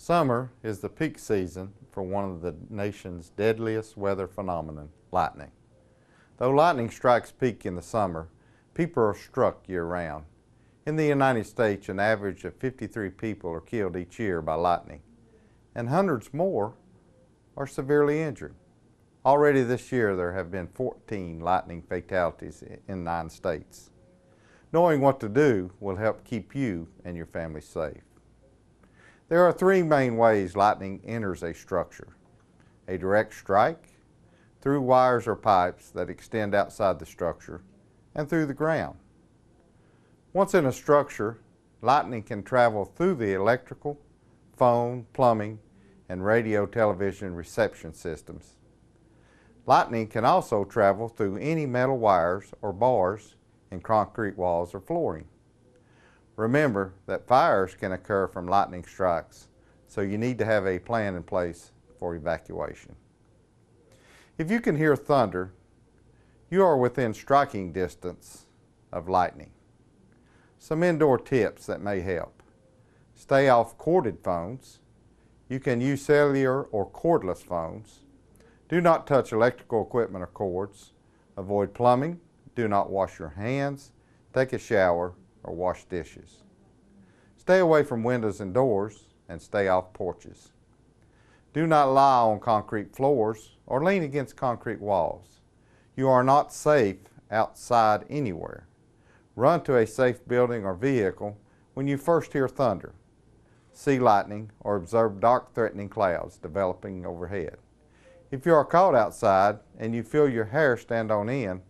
Summer is the peak season for one of the nation's deadliest weather phenomenon, lightning. Though lightning strikes peak in the summer, people are struck year-round. In the United States, an average of 53 people are killed each year by lightning, and hundreds more are severely injured. Already this year, there have been 14 lightning fatalities in 9 states. Knowing what to do will help keep you and your family safe. There are 3 main ways lightning enters a structure: a direct strike, through wires or pipes that extend outside the structure, and through the ground. Once in a structure, lightning can travel through the electrical, phone, plumbing, and radio television reception systems. Lightning can also travel through any metal wires or bars in concrete walls or flooring. Remember that fires can occur from lightning strikes, so you need to have a plan in place for evacuation. If you can hear thunder, you are within striking distance of lightning. Some indoor tips that may help: stay off corded phones. You can use cellular or cordless phones. Do not touch electrical equipment or cords. Avoid plumbing. Do not wash your hands, take a shower, or wash dishes. Stay away from windows and doors, and stay off porches. Do not lie on concrete floors or lean against concrete walls. You are not safe outside anywhere. Run to a safe building or vehicle when you first hear thunder, see lightning, or observe dark, threatening clouds developing overhead. If you are caught outside and you feel your hair stand on end,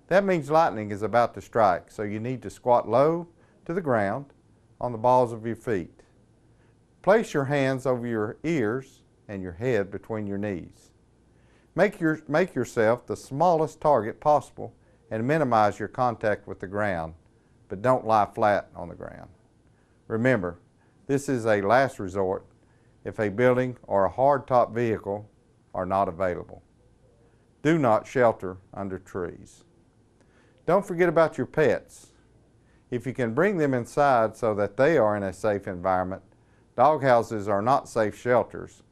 that means lightning is about to strike, so you need to squat low to the ground on the balls of your feet. Place your hands over your ears and your head between your knees. Make yourself the smallest target possible and minimize your contact with the ground, but don't lie flat on the ground. Remember, this is a last resort if a building or a hard-top vehicle are not available. Do not shelter under trees. Don't forget about your pets. If you can bring them inside so that they are in a safe environment, doghouses are not safe shelters.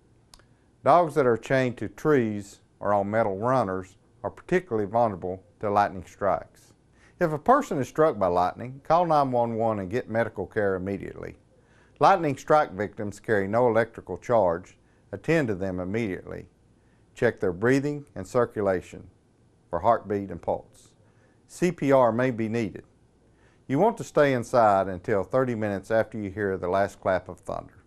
Dogs that are chained to trees or on metal runners are particularly vulnerable to lightning strikes. If a person is struck by lightning, call 911 and get medical care immediately. Lightning strike victims carry no electrical charge. Attend to them immediately. Check their breathing and circulation for heartbeat and pulse. CPR may be needed. You want to stay inside until 30 minutes after you hear the last clap of thunder.